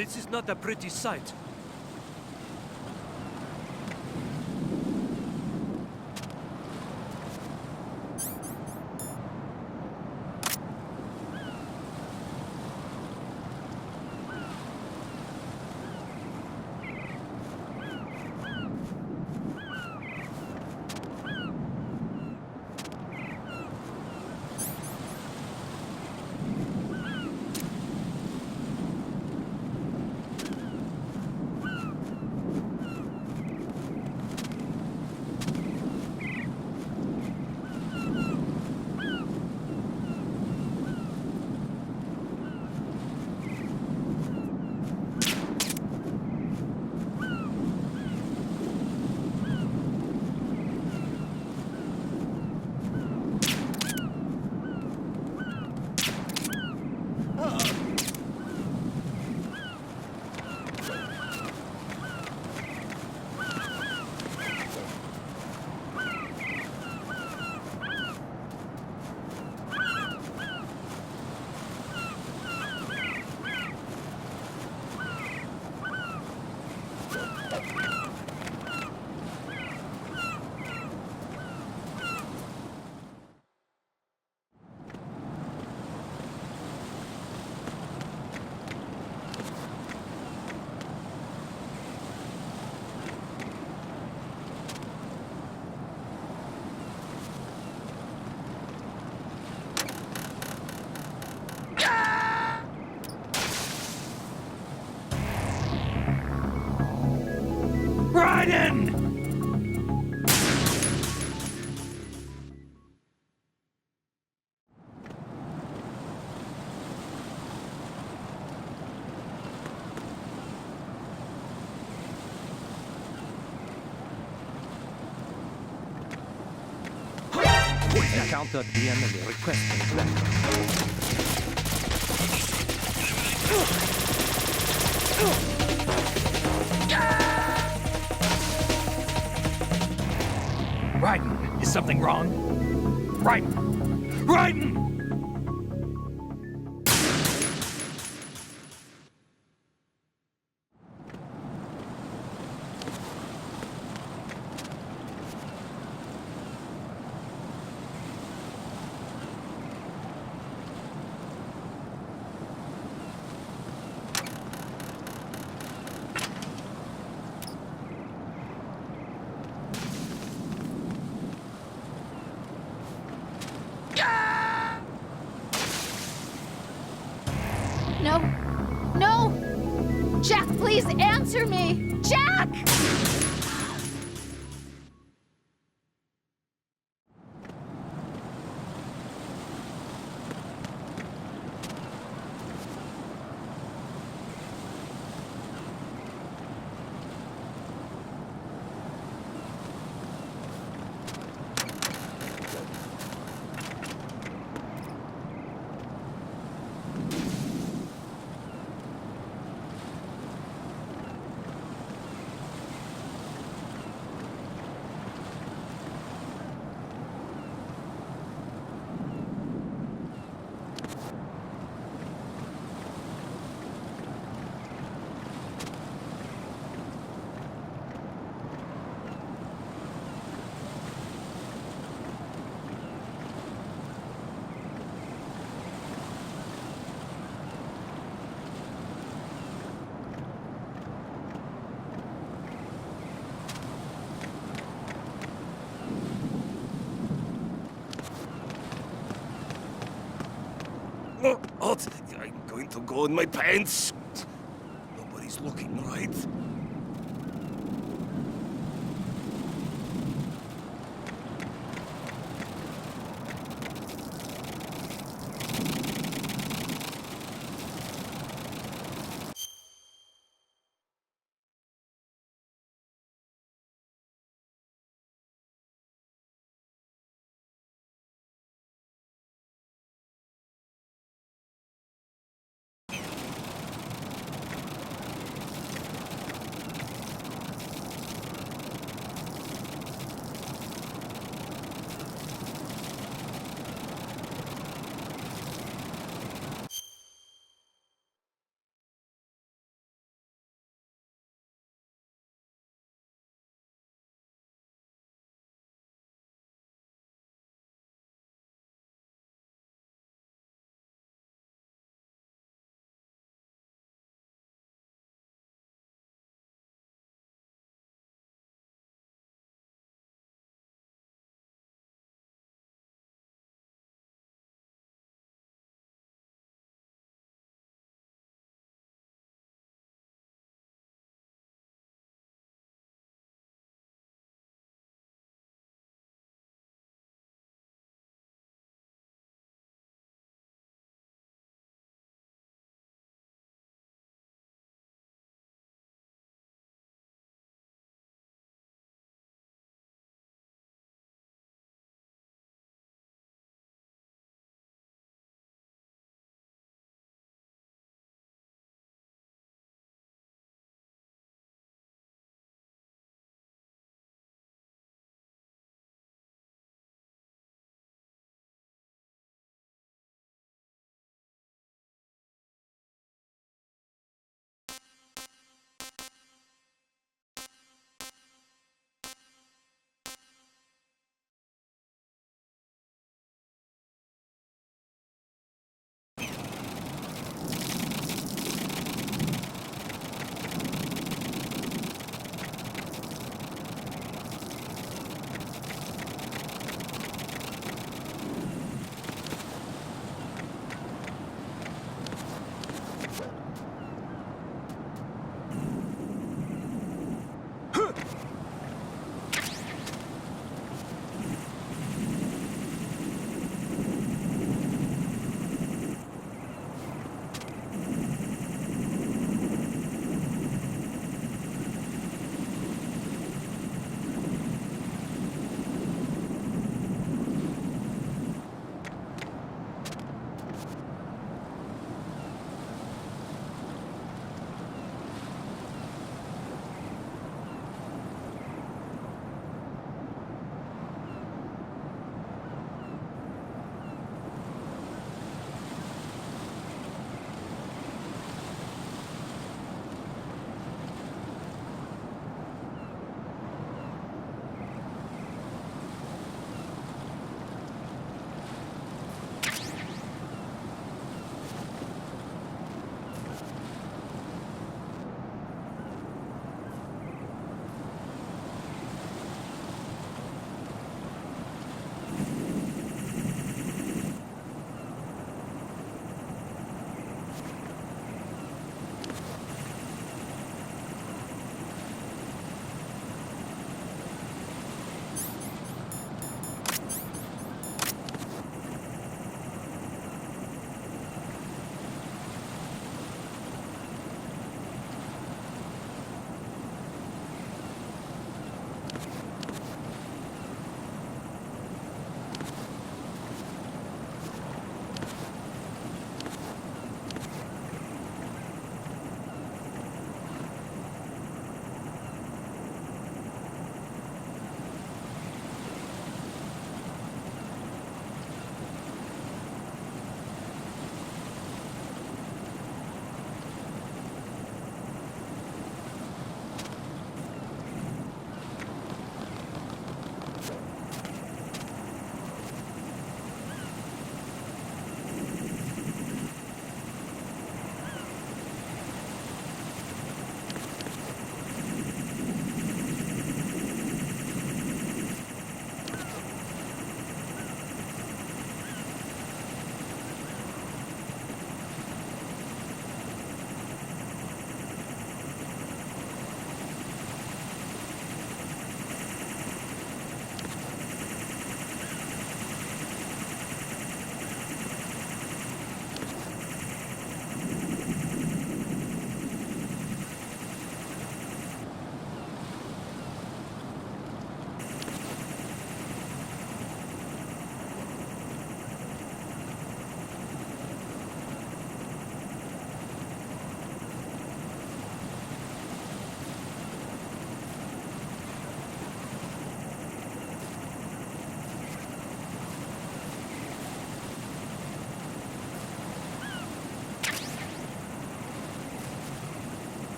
This is not a pretty sight. Raiden! Encountered the enemy requesting backup. Raiden, is something wrong? Raiden! Raiden! No. No! Jack, please answer me! Jack! What? I'm going to go in my pants. Nobody's looking, right?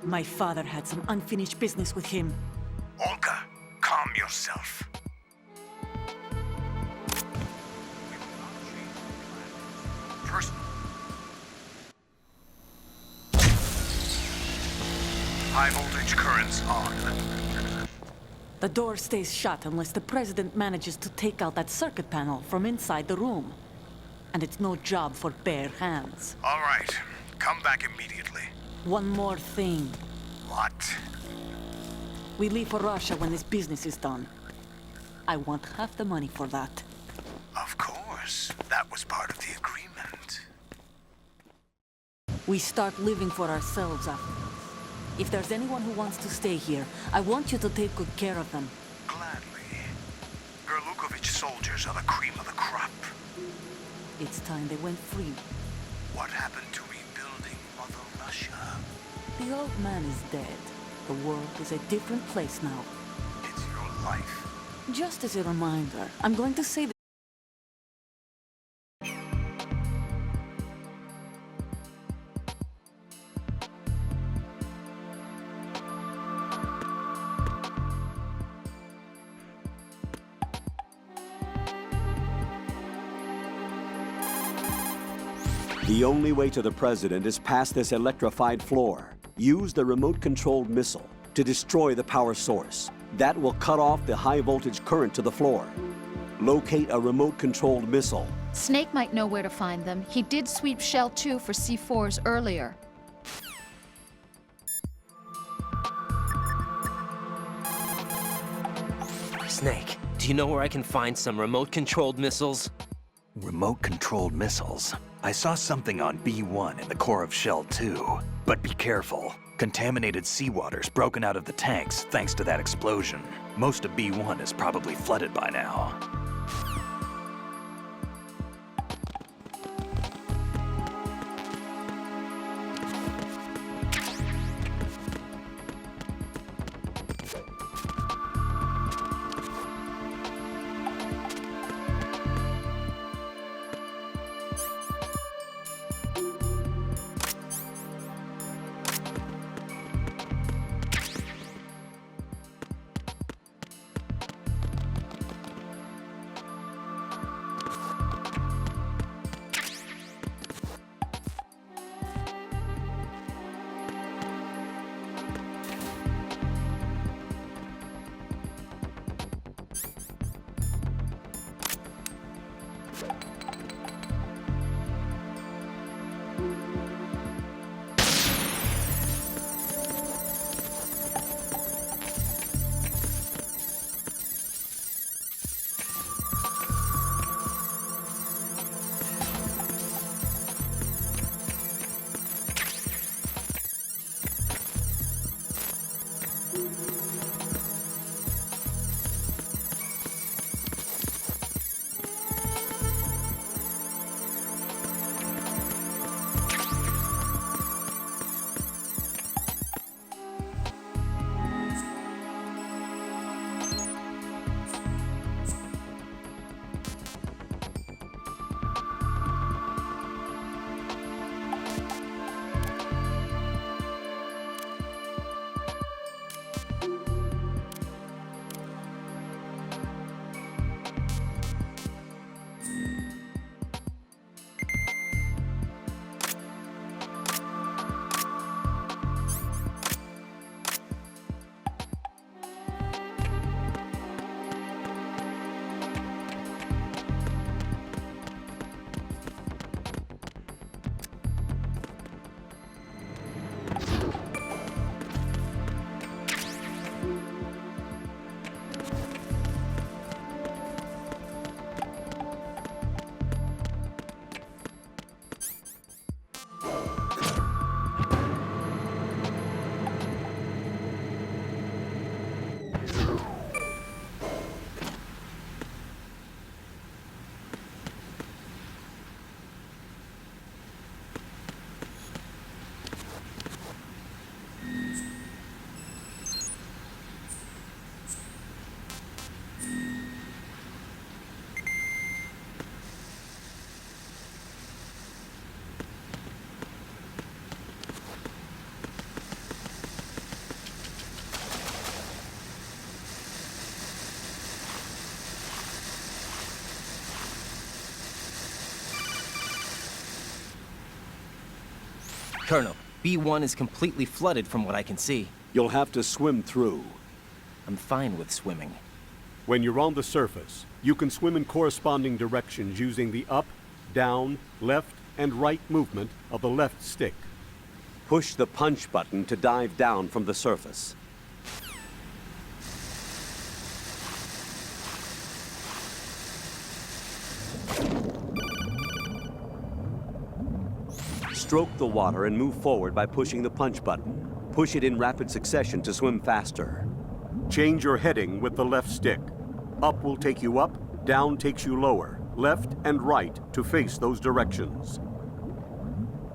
My father had some unfinished business with him. Olga, calm yourself. Personal. High voltage currents on. The door stays shut unless the President manages to take out that circuit panel from inside the room. And it's no job for bare hands. All right. Come back immediately. One more thing. What? We leave for Russia when this business is done. I want half the money for that. Of course. That was part of the agreement. We start living for ourselves afterwards. If there's anyone who wants to stay here, I want you to take good care of them. Gladly. Gerlukovich soldiers are the cream of the crop. It's time they went free. What happened to rebuilding Mother Russia? The old man is dead. The world is a different place now. It's your life. Just as a reminder, I'm going to say that The only way to the President is past this electrified floor. Use the remote-controlled missile to destroy the power source. That will cut off the high-voltage current to the floor. Locate a remote-controlled missile. Snake might know where to find them. He did sweep Shell 2 for C4s earlier. Snake, do you know where I can find some remote-controlled missiles? Remote-controlled missiles. I saw something on B1 in the core of Shell 2. But be careful. Contaminated seawater's broken out of the tanks thanks to that explosion. Most of B1 is probably flooded by now. Colonel, B1 is completely flooded from what I can see. You'll have to swim through. I'm fine with swimming. When you're on the surface, you can swim in corresponding directions using the up, down, left, and right movement of the left stick. Push the punch button to dive down from the surface. Stroke the water and move forward by pushing the punch button. Push it in rapid succession to swim faster. Change your heading with the left stick. Up will take you up, down takes you lower, left and right to face those directions.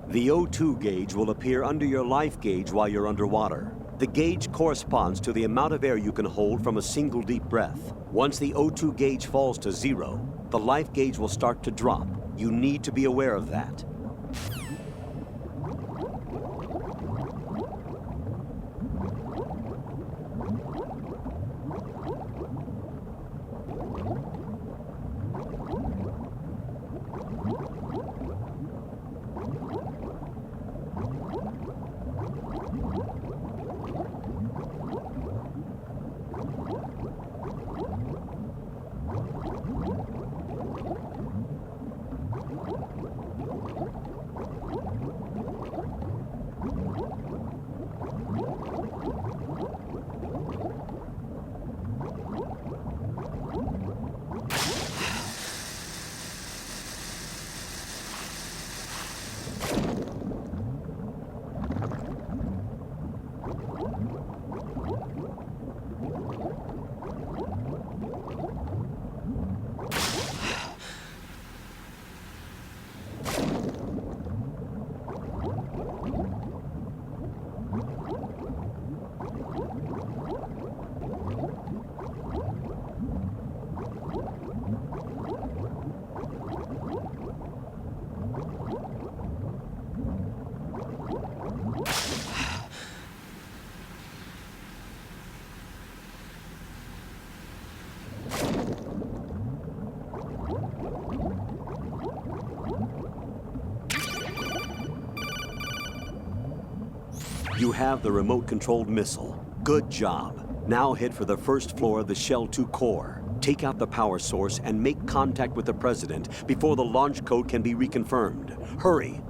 The O2 gauge will appear under your life gauge while you're underwater. The gauge corresponds to the amount of air you can hold from a single deep breath. Once the O2 gauge falls to 0, the life gauge will start to drop. You need to be aware of that. You have the remote-controlled missile. Good job. Now head for the first floor of the Shell 2 core. Take out the power source and make contact with the President before the launch code can be reconfirmed. Hurry!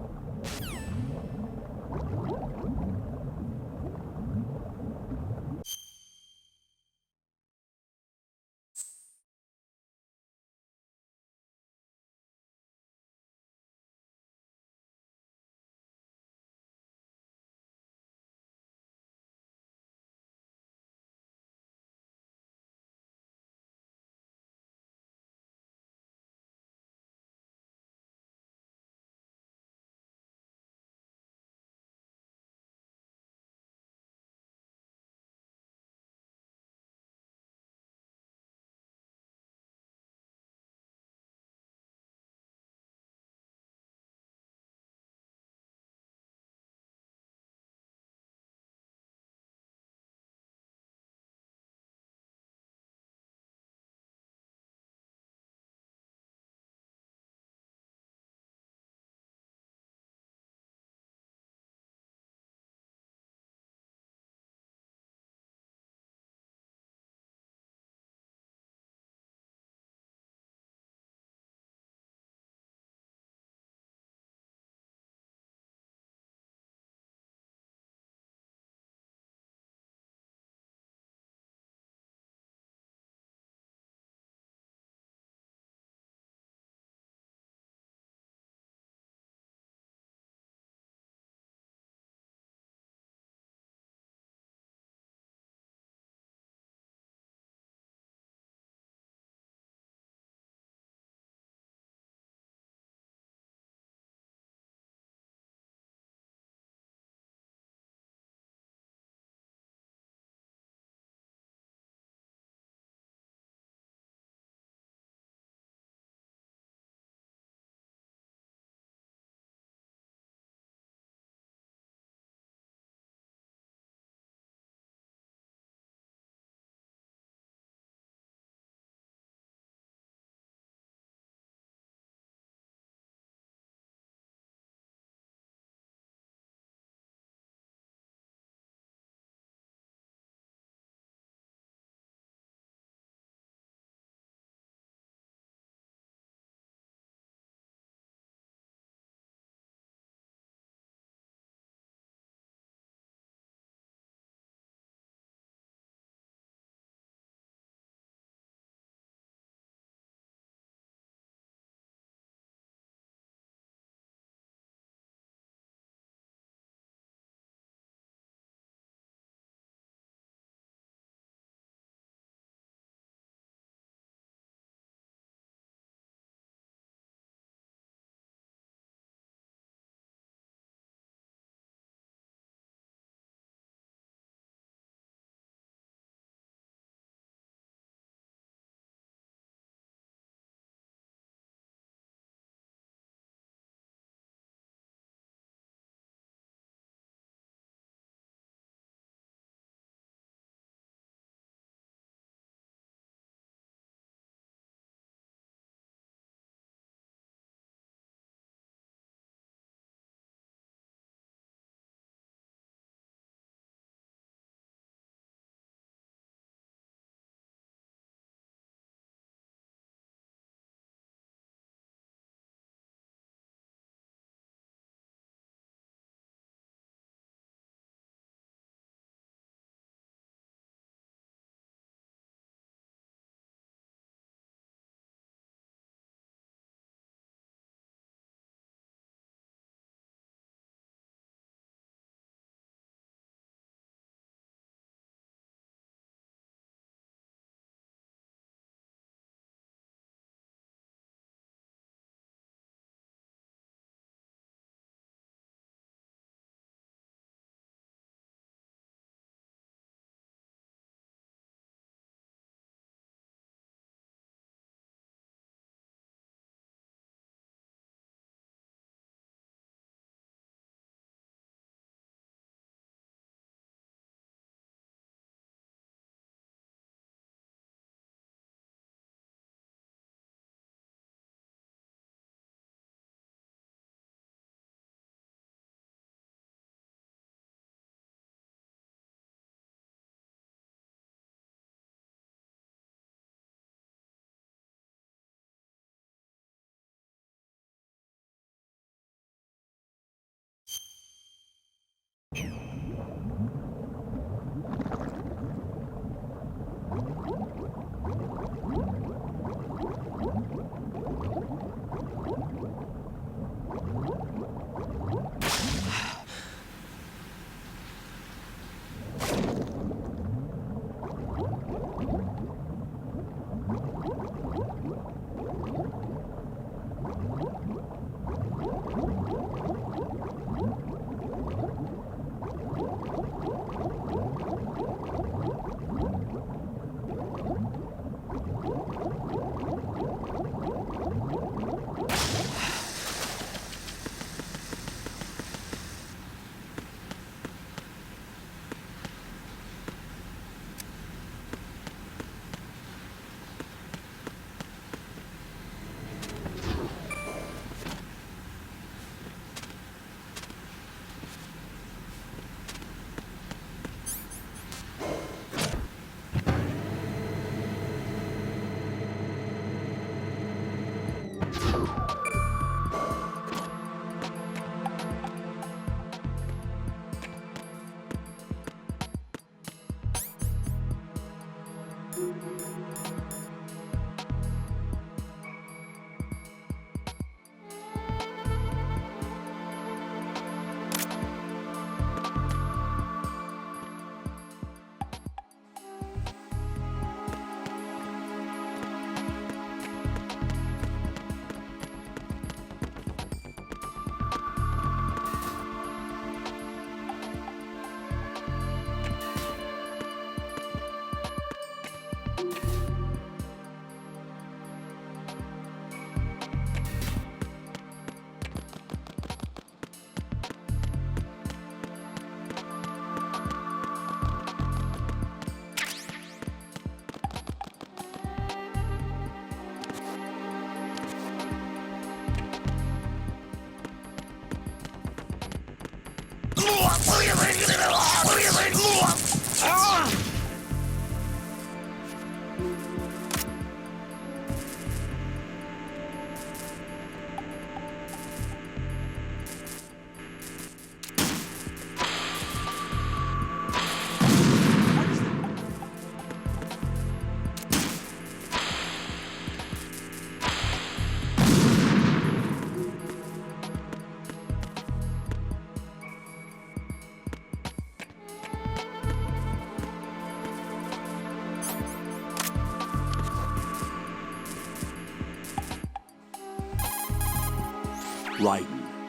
Raiden,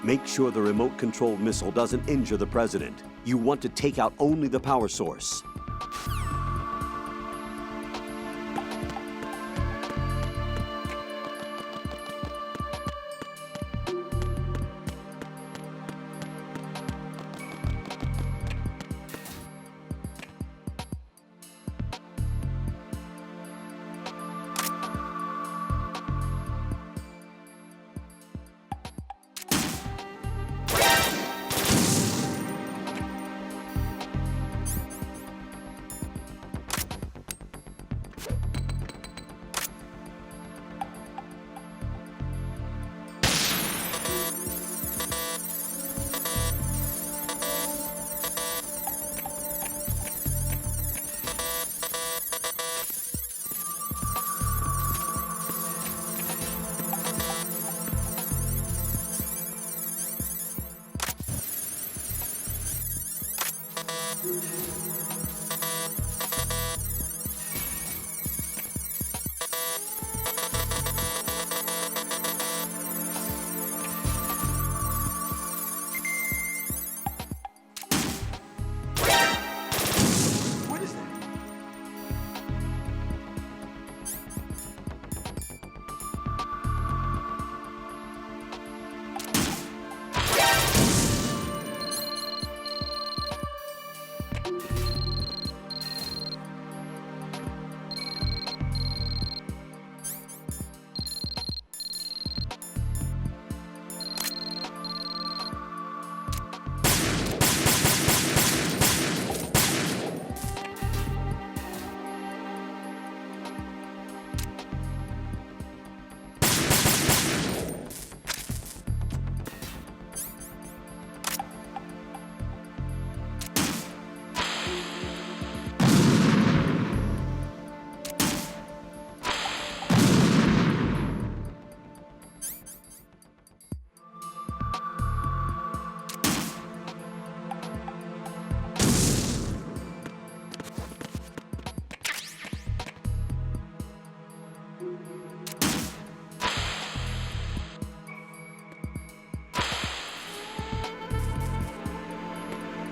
make sure the remote-controlled missile doesn't injure the president. You want to take out only the power source.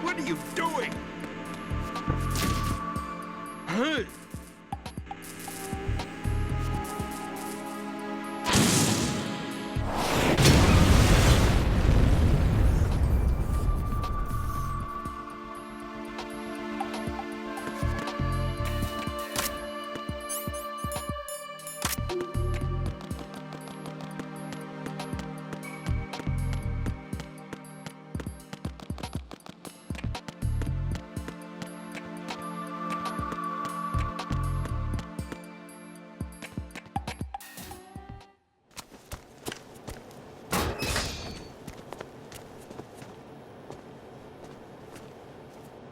What are you doing? Huh?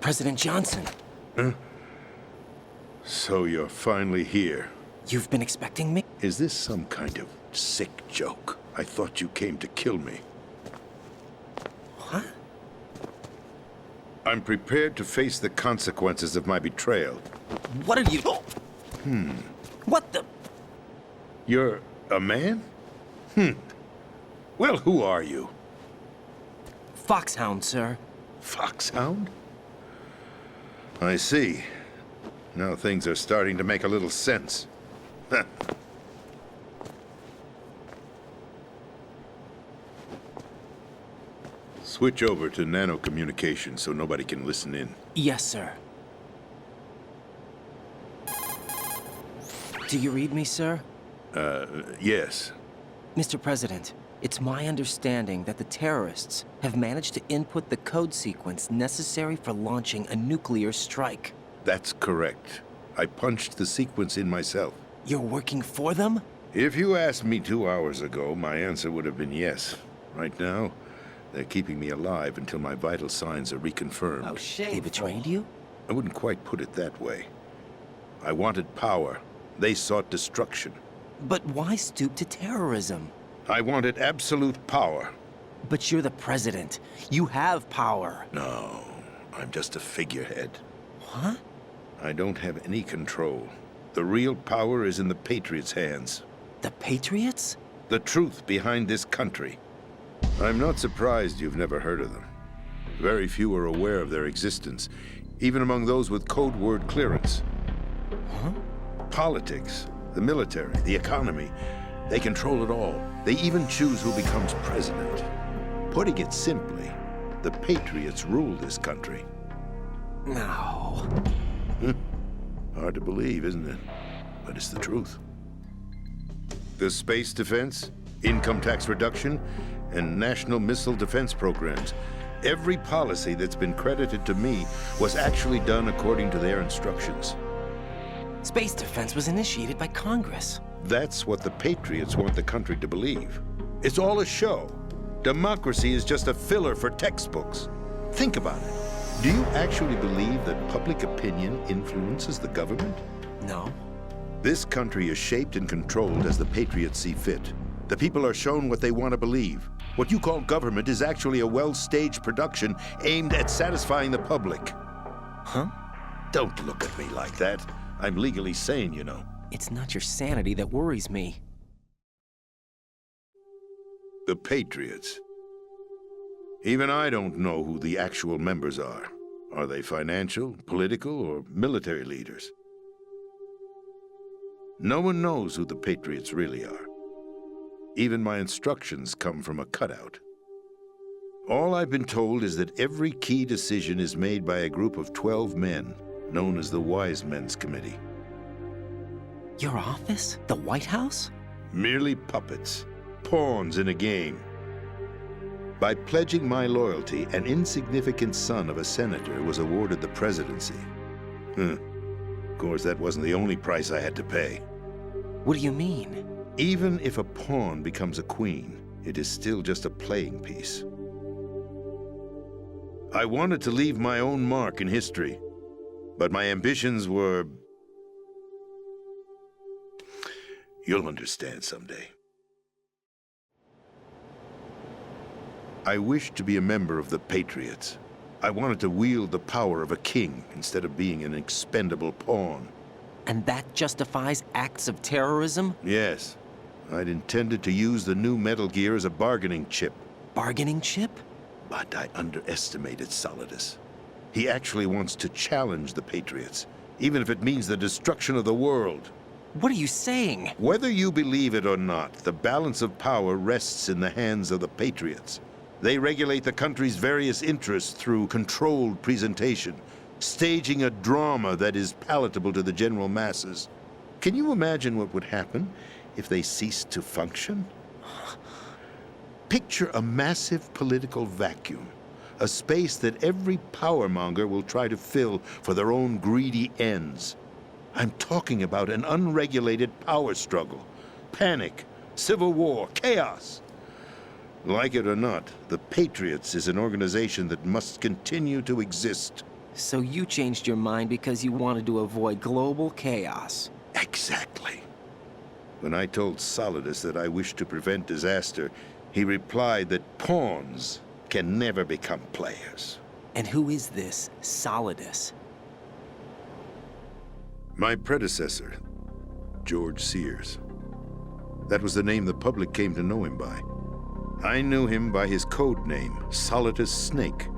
President Johnson, So you're finally here. you've been expecting me? Is this some kind of sick joke? I thought you came to kill me. What? I'm prepared to face the consequences of my betrayal. What are you... What the... You're a man? Well, who are you? Foxhound, sir. Foxhound? I see. Now things are starting to make a little sense. Switch over to nano communication so nobody can listen in. Yes, sir. Do you read me, sir? Yes. Mr. President, It's my understanding that the terrorists have managed to input the code sequence necessary for launching a nuclear strike. That's correct. I punched the sequence in myself. You're working for them? If you asked me 2 hours ago, my answer would have been yes. Right now, they're keeping me alive until my vital signs are reconfirmed. Oh, shit. They betrayed you? I wouldn't quite put it that way. I wanted power. They sought destruction. But why stoop to terrorism? I wanted absolute power. But you're the president. You have power. No, I'm just a figurehead. What? I don't have any control. The real power is in the Patriots' hands. The Patriots? The truth behind this country. I'm not surprised you've never heard of them. Very few are aware of their existence, even among those with code word clearance. Huh? Politics, the military, the economy, they control it all. They even choose who becomes president. Putting it simply, the Patriots rule this country. No. Hard to believe, isn't it? But it's the truth. The space defense, income tax reduction, and national missile defense programs. Every policy that's been credited to me was actually done according to their instructions. Space defense was initiated by Congress. That's what the Patriots want the country to believe. It's all a show. Democracy is just a filler for textbooks. Think about it. Do you actually believe that public opinion influences the government? No. This country is shaped and controlled as the Patriots see fit. The people are shown what they want to believe. What you call government is actually a well-staged production aimed at satisfying the public. Huh? Don't look at me like that. I'm legally sane, you know. It's not your sanity that worries me. The Patriots. Even I don't know who the actual members are. Are they financial, political, or military leaders? No one knows who the Patriots really are. Even my instructions come from a cutout. All I've been told is that every key decision is made by a group of 12 men, known as the Wise Men's Committee. Your office? The White House? Merely puppets, pawns in a game. By pledging my loyalty, an insignificant son of a senator was awarded the presidency. Of course, that wasn't the only price I had to pay. What do you mean? Even if a pawn becomes a queen, it is still just a playing piece. I wanted to leave my own mark in history, but my ambitions were... You'll understand someday. I wished to be a member of the Patriots. I wanted to wield the power of a king instead of being an expendable pawn. And that justifies acts of terrorism? Yes. I'd intended to use the new Metal Gear as a bargaining chip. Bargaining chip? But I underestimated Solidus. He actually wants to challenge the Patriots, even if it means the destruction of the world. What are you saying? Whether you believe it or not, the balance of power rests in the hands of the Patriots. They regulate the country's various interests through controlled presentation, staging a drama that is palatable to the general masses. Can you imagine what would happen if they ceased to function? Picture a massive political vacuum, a space that every powermonger will try to fill for their own greedy ends. I'm talking about an unregulated power struggle, panic, civil war, chaos. Like it or not, the Patriots is an organization that must continue to exist. So you changed your mind because you wanted to avoid global chaos. Exactly. When I told Solidus that I wished to prevent disaster, he replied that pawns can never become players. And who is this Solidus? My predecessor, George Sears. That was the name the public came to know him by. I knew him by his code name, Solidus Snake.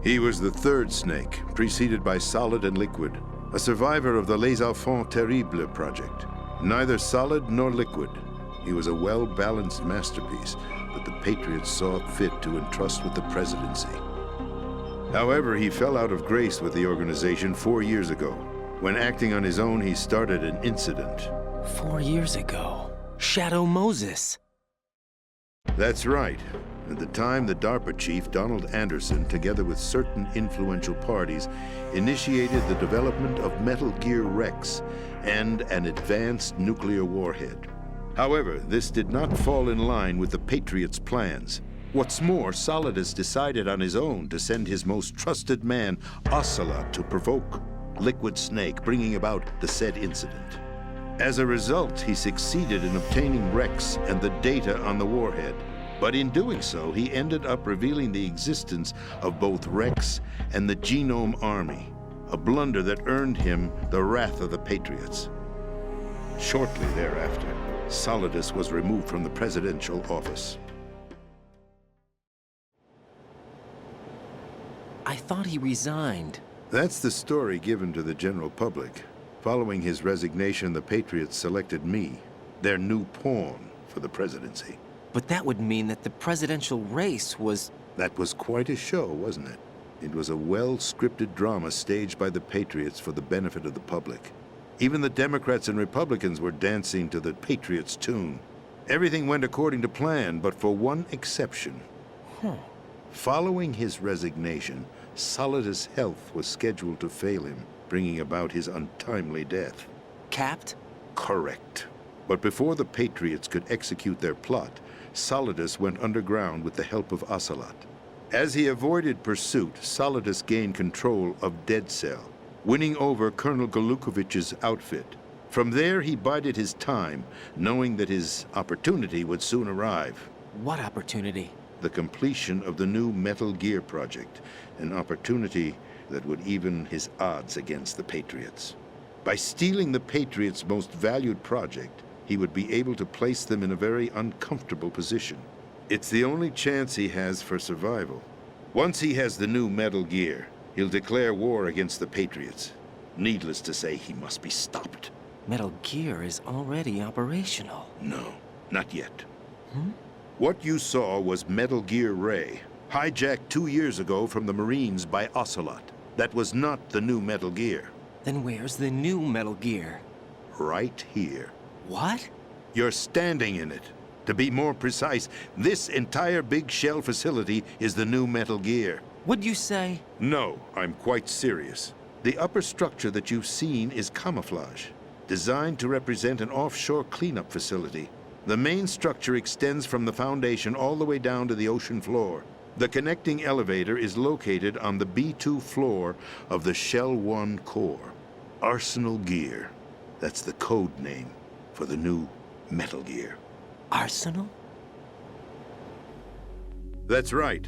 He was the third Snake, preceded by Solid and Liquid, a survivor of the Les Enfants Terribles project. Neither solid nor liquid, he was a well-balanced masterpiece that the Patriots saw fit to entrust with the presidency. However, he fell out of grace with the organization 4 years ago. When acting on his own, he started an incident. 4 years ago. Shadow Moses. That's right. At the time, the DARPA chief, Donald Anderson, together with certain influential parties, initiated the development of Metal Gear Rex and an advanced nuclear warhead. However, this did not fall in line with the Patriots' plans. What's more, Solidus decided on his own to send his most trusted man, Ocelot, to provoke Liquid Snake, bringing about the said incident. As a result, he succeeded in obtaining Rex and the data on the warhead. But in doing so, he ended up revealing the existence of both Rex and the Genome Army, a blunder that earned him the wrath of the Patriots. Shortly thereafter, Solidus was removed from the presidential office. I thought he resigned. That's the story given to the general public. Following his resignation, the Patriots selected me, their new pawn, for the presidency. But that would mean that the presidential race was... That was quite a show, wasn't it? It was a well-scripted drama staged by the Patriots for the benefit of the public. Even the Democrats and Republicans were dancing to the Patriots' tune. Everything went according to plan, but for one exception. Following his resignation, Solidus' health was scheduled to fail him, bringing about his untimely death. Capped? Correct. But before the Patriots could execute their plot, Solidus went underground with the help of Ocelot. As he avoided pursuit, Solidus gained control of Dead Cell, winning over Colonel Golukovich's outfit. From there, he bided his time, knowing that his opportunity would soon arrive. What opportunity? The completion of the new Metal Gear project, an opportunity that would even his odds against the Patriots. By stealing the Patriots' most valued project, he would be able to place them in a very uncomfortable position. It's the only chance he has for survival. Once he has the new Metal Gear, he'll declare war against the Patriots. Needless to say, he must be stopped. Metal Gear is already operational. No, not yet. What you saw was Metal Gear Ray, hijacked 2 years ago from the Marines by Ocelot. That was not the new Metal Gear. Then where's the new Metal Gear? Right here. What? You're standing in it. To be more precise, this entire big shell facility is the new Metal Gear. What'd you say? No, I'm quite serious. The upper structure that you've seen is camouflage, designed to represent an offshore cleanup facility. The main structure extends from the foundation all the way down to the ocean floor. The connecting elevator is located on the B2 floor of the Shell 1 core. Arsenal Gear. That's the code name for the new Metal Gear. Arsenal? That's right.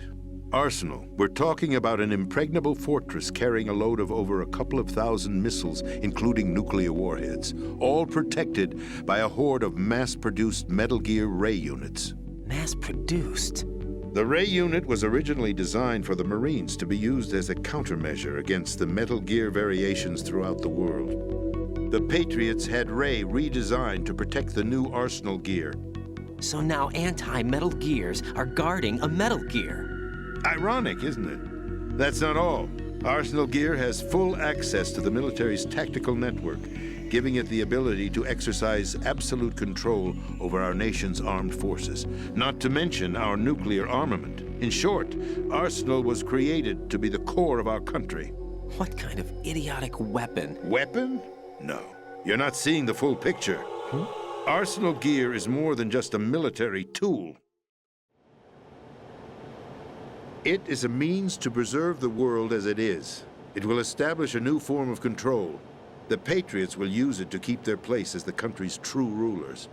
Arsenal. We're talking about an impregnable fortress carrying a load of over a couple of thousand missiles, including nuclear warheads, all protected by a horde of mass-produced Metal Gear Ray units. Mass-produced? The Ray unit was originally designed for the Marines to be used as a countermeasure against the Metal Gear variations throughout the world. The Patriots had Ray redesigned to protect the new Arsenal Gear. So now anti-Metal Gears are guarding a Metal Gear. Ironic, isn't it? That's not all. Arsenal Gear has full access to the military's tactical network, giving it the ability to exercise absolute control over our nation's armed forces, not to mention our nuclear armament. In short, Arsenal was created to be the core of our country. What kind of idiotic weapon? Weapon? No. You're not seeing the full picture. Arsenal Gear is more than just a military tool. It is a means to preserve the world as it is. It will establish a new form of control. The Patriots will use it to keep their place as the country's true rulers.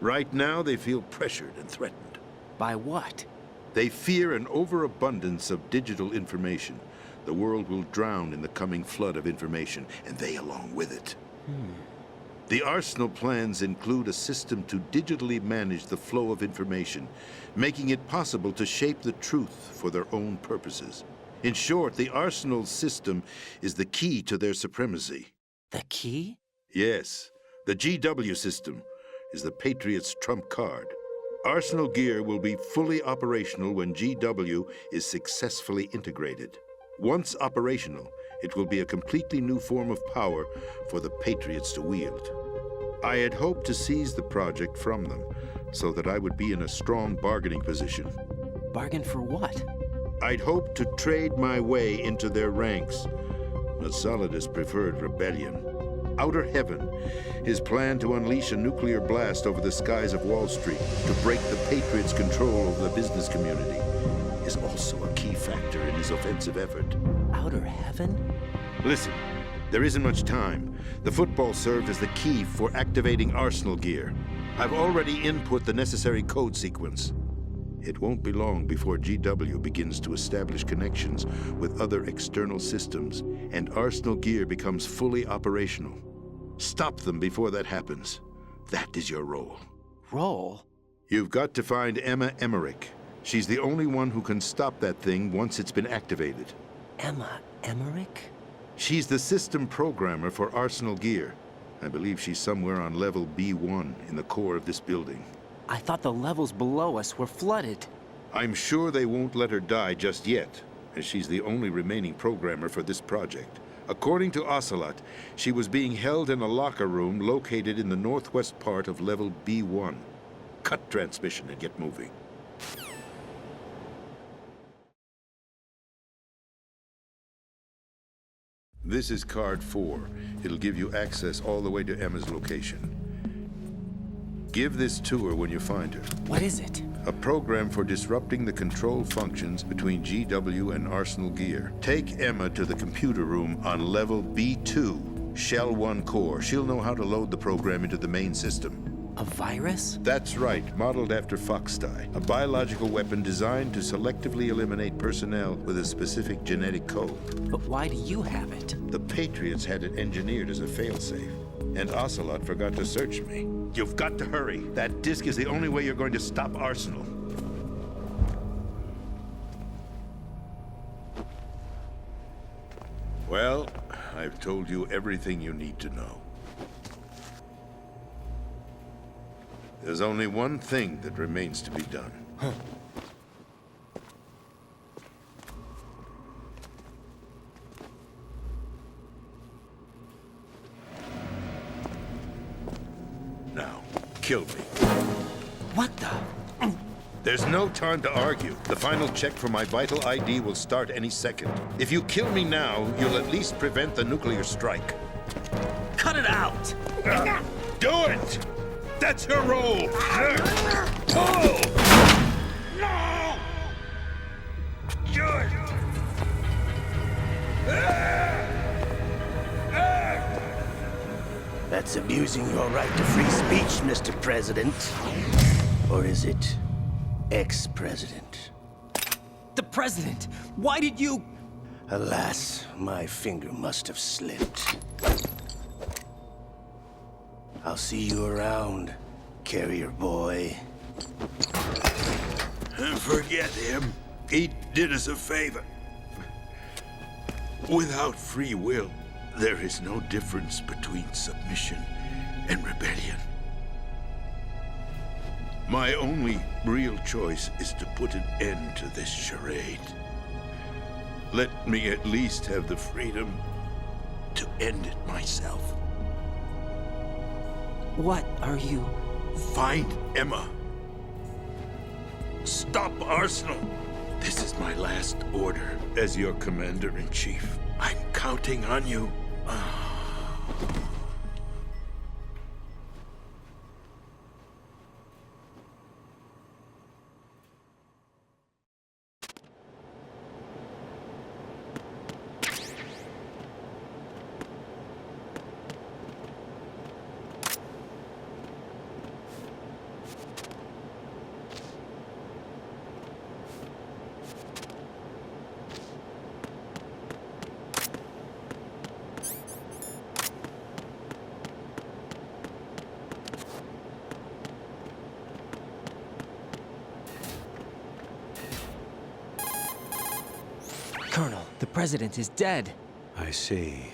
Right now, they feel pressured and threatened. By what? They fear an overabundance of digital information. The world will drown in the coming flood of information, and they along with it. The Arsenal plans include a system to digitally manage the flow of information, making it possible to shape the truth for their own purposes. In short, the Arsenal system is the key to their supremacy. The key? Yes. The GW system is the Patriots' trump card. Arsenal Gear will be fully operational when GW is successfully integrated. Once operational, it will be a completely new form of power for the Patriots to wield. I had hoped to seize the project from them, so that I would be in a strong bargaining position. Bargain for what? I'd hoped to trade my way into their ranks, but Solidus preferred rebellion. Outer Heaven, his plan to unleash a nuclear blast over the skies of Wall Street to break the Patriots' control over the business community, is also a key factor in his offensive effort. Outer Heaven? Listen, there isn't much time. The football served as the key for activating Arsenal gear. I've already input the necessary code sequence. It won't be long before GW begins to establish connections with other external systems, and Arsenal gear becomes fully operational. Stop them before that happens. That is your role. Role? You've got to find Emma Emmerich. She's the only one who can stop that thing once it's been activated. Emma Emmerich? She's the system programmer for Arsenal gear. I believe she's somewhere on level B1 in the core of this building. I thought the levels below us were flooded. I'm sure they won't let her die just yet, as she's the only remaining programmer for this project. According to Ocelot, she was being held in a locker room located in the northwest part of level B1. Cut transmission and get moving. This is card 4. It'll give you access all the way to Emma's location. Give this to her when you find her. What is it? A program for disrupting the control functions between GW and Arsenal gear. Take Emma to the computer room on level B2, Shell 1 core. She'll know how to load the program into the main system. A virus? That's right, modeled after Foxdie, a biological weapon designed to selectively eliminate personnel with a specific genetic code. But why do you have it? The Patriots had it engineered as a failsafe, and Ocelot forgot to search me. You've got to hurry. That disk is the only way you're going to stop Arsenal. Well, I've told you everything you need to know. There's only one thing that remains to be done. Now, kill me. What the? There's no time to argue. The final check for my vital ID will start any second. If you kill me now, you'll at least prevent the nuclear strike. Cut it out! Do it! That's your role! Pull! No! Good! That's abusing your right to free speech, Mr. President. Or is it ex-president? The president! Why did you... Alas, my finger must have slipped. I'll see you around, carrier boy. Forget him. He did us a favor. Without free will, there is no difference between submission and rebellion. My only real choice is to put an end to this charade. Let me at least have the freedom to end it myself. What are you... Find Emma. Stop Arsenal. This is my last order as your commander-in-chief. I'm counting on you. Colonel, the president is dead. I see.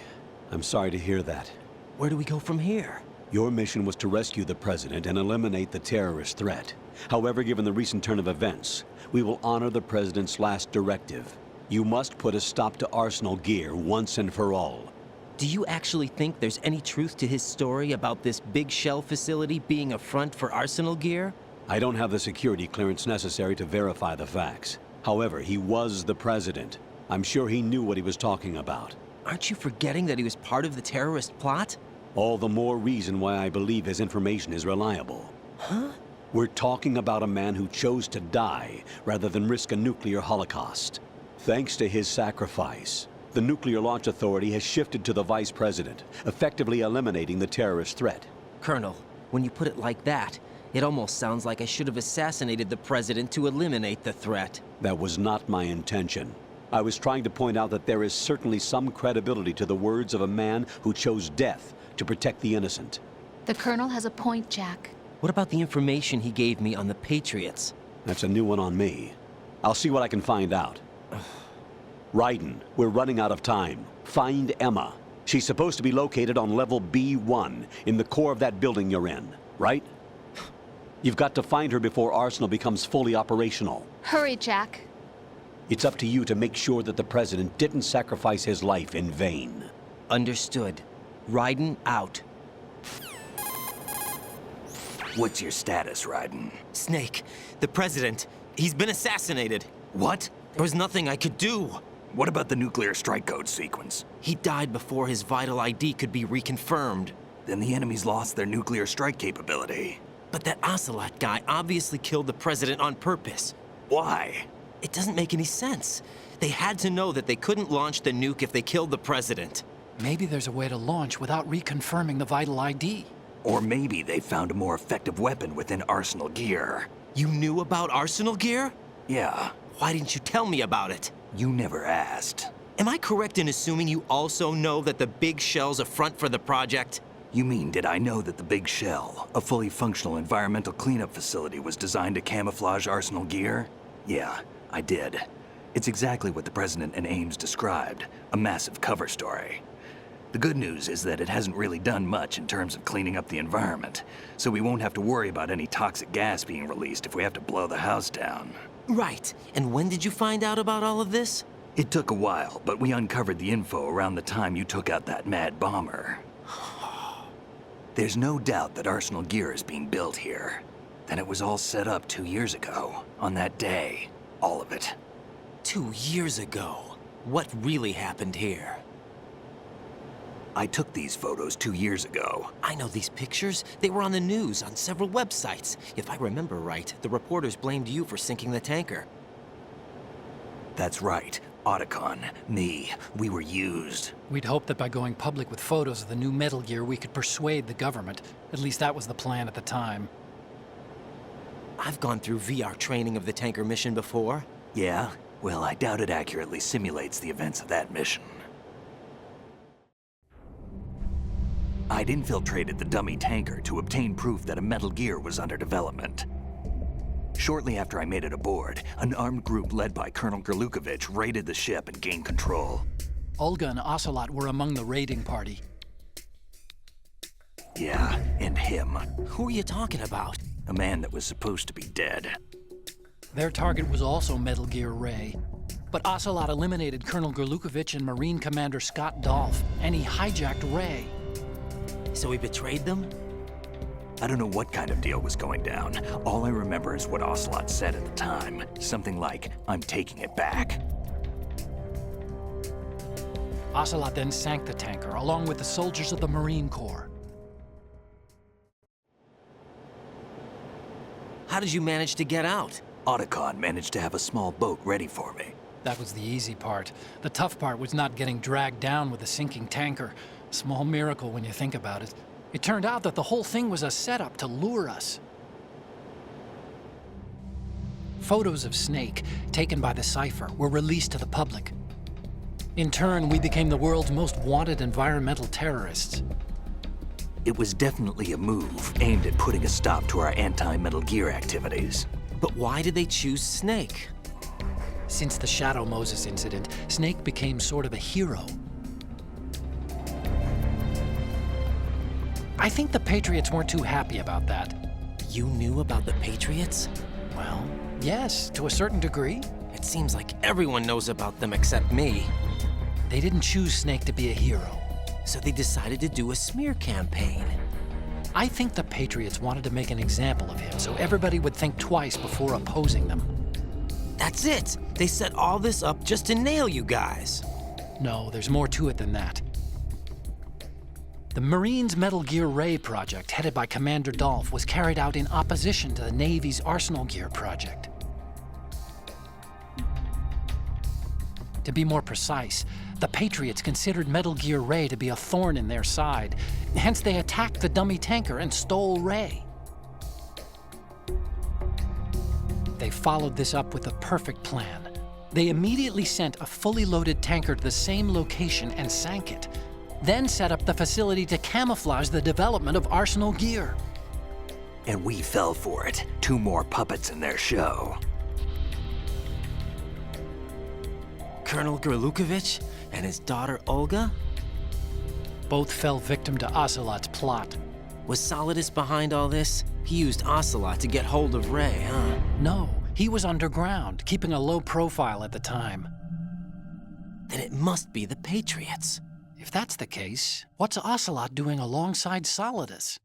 I'm sorry to hear that. Where do we go from here? Your mission was to rescue the president and eliminate the terrorist threat. However, given the recent turn of events, we will honor the president's last directive. You must put a stop to Arsenal gear once and for all. Do you actually think there's any truth to his story about this big shell facility being a front for Arsenal gear? I don't have the security clearance necessary to verify the facts. However, he was the president. I'm sure he knew what he was talking about. Aren't you forgetting that he was part of the terrorist plot? All the more reason why I believe his information is reliable. Huh? We're talking about a man who chose to die rather than risk a nuclear holocaust. Thanks to his sacrifice, the Nuclear Launch Authority has shifted to the vice president, effectively eliminating the terrorist threat. Colonel, when you put it like that, it almost sounds like I should have assassinated the president to eliminate the threat. That was not my intention. I was trying to point out that there is certainly some credibility to the words of a man who chose death to protect the innocent. The Colonel has a point, Jack. What about the information he gave me on the Patriots? That's a new one on me. I'll see what I can find out. Raiden, we're running out of time. Find Emma. She's supposed to be located on level B1 in the core of that building you're in, right? You've got to find her before Arsenal becomes fully operational. Hurry, Jack. It's up to you to make sure that the president didn't sacrifice his life in vain. Understood. Raiden out. What's your status, Raiden? Snake, the president, he's been assassinated. What? There was nothing I could do. What about the nuclear strike code sequence? He died before his vital ID could be reconfirmed. Then the enemy's lost their nuclear strike capability. But that Ocelot guy obviously killed the president on purpose. Why? It doesn't make any sense. They had to know that they couldn't launch the nuke if they killed the president. Maybe there's a way to launch without reconfirming the vital ID. Or maybe they found a more effective weapon within Arsenal gear. You knew about Arsenal gear? Yeah. Why didn't you tell me about it? You never asked. Am I correct in assuming you also know that the Big Shell's a front for the project? You mean, did I know that the Big Shell, a fully functional environmental cleanup facility, was designed to camouflage Arsenal gear? Yeah, I did. It's exactly what the President and Ames described, a massive cover story. The good news is that it hasn't really done much in terms of cleaning up the environment, so we won't have to worry about any toxic gas being released if we have to blow the house down. Right. And when did you find out about all of this? It took a while, but we uncovered the info around the time you took out that mad bomber. There's no doubt that Arsenal gear is being built here. Then it was all set up 2 years ago, on that day. All of it. 2 years ago? What really happened here? I took these photos 2 years ago. I know these pictures. They were on the news, on several websites. If I remember right, the reporters blamed you for sinking the tanker. That's right. Otacon, me, we were used. We'd hoped that by going public with photos of the new Metal Gear, we could persuade the government. At least that was the plan at the time. I've gone through VR training of the tanker mission before. Yeah? Well, I doubt it accurately simulates the events of that mission. I'd infiltrated the dummy tanker to obtain proof that a Metal Gear was under development. Shortly after I made it aboard, an armed group led by Colonel Gerlukovich raided the ship and gained control. Olga and Ocelot were among the raiding party. Yeah, and him. Who are you talking about? A man that was supposed to be dead. Their target was also Metal Gear Ray. But Ocelot eliminated Colonel Gerlukovich and Marine Commander Scott Dolph, and he hijacked Ray. So he betrayed them? I don't know what kind of deal was going down. All I remember is what Ocelot said at the time. Something like, "I'm taking it back." Ocelot then sank the tanker, along with the soldiers of the Marine Corps. How did you manage to get out? Otacon managed to have a small boat ready for me. That was the easy part. The tough part was not getting dragged down with a sinking tanker. Small miracle when you think about it. It turned out that the whole thing was a setup to lure us. Photos of Snake, taken by the Cypher, were released to the public. In turn, we became the world's most wanted environmental terrorists. It was definitely a move aimed at putting a stop to our anti-Metal Gear activities. But why did they choose Snake? Since the Shadow Moses incident, Snake became sort of a hero. I think the Patriots weren't too happy about that. You knew about the Patriots? Well, yes, to a certain degree. It seems like everyone knows about them except me. They didn't choose Snake to be a hero. So they decided to do a smear campaign. I think the Patriots wanted to make an example of him so everybody would think twice before opposing them. That's it! They set all this up just to nail you guys. No, there's more to it than that. The Marines' Metal Gear Ray project, headed by Commander Dolph, was carried out in opposition to the Navy's Arsenal Gear project. To be more precise, the Patriots considered Metal Gear Ray to be a thorn in their side. Hence, they attacked the dummy tanker and stole Ray. They followed this up with a perfect plan. They immediately sent a fully loaded tanker to the same location and sank it, then set up the facility to camouflage the development of Arsenal Gear. And we fell for it. 2 more puppets in their show. Colonel Gerlukovich and his daughter Olga? Both fell victim to Ocelot's plot. Was Solidus behind all this? He used Ocelot to get hold of Ray, huh? No, he was underground, keeping a low profile at the time. Then it must be the Patriots. If that's the case, what's Ocelot doing alongside Solidus?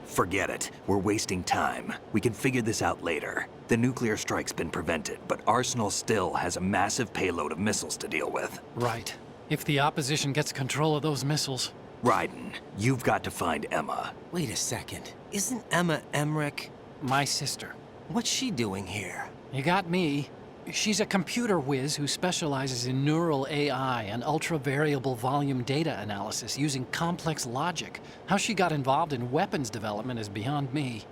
Forget it. We're wasting time. We can figure this out later. The nuclear strike's been prevented, but Arsenal still has a massive payload of missiles to deal with. Right. If the opposition gets control of those missiles. Raiden, you've got to find Emma. Wait a second. Isn't Emma Emmerich? My sister. What's she doing here? You got me. She's a computer whiz who specializes in neural AI and ultra-variable volume data analysis using complex logic. How she got involved in weapons development is beyond me.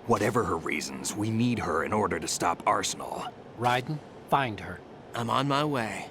Whatever her reasons, we need her in order to stop Arsenal. Raiden, find her. I'm on my way.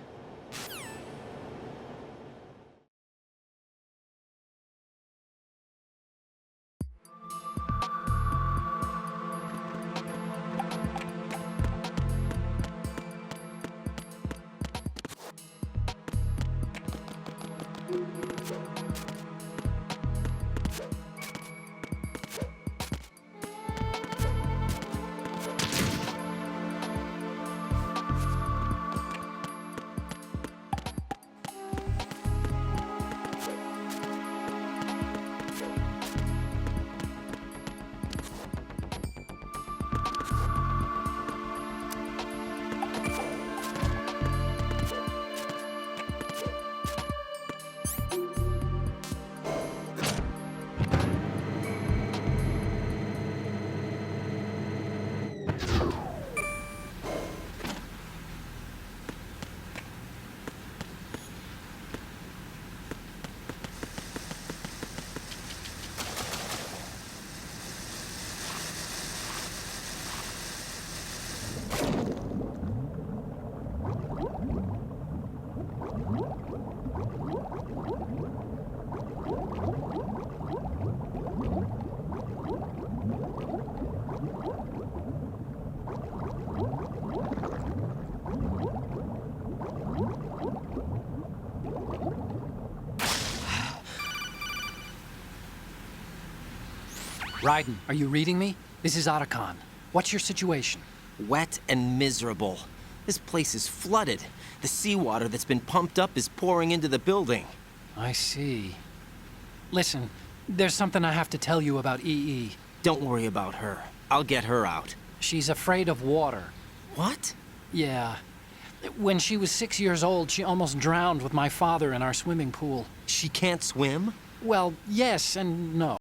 Raiden, are you reading me? This is Otacon. What's your situation? Wet and miserable. This place is flooded. The seawater that's been pumped up is pouring into the building. I see. Listen, there's something I have to tell you about EE. Don't worry about her. I'll get her out. She's afraid of water. What? Yeah. When she was 6 years old, she almost drowned with my father in our swimming pool. She can't swim? Well, yes and no.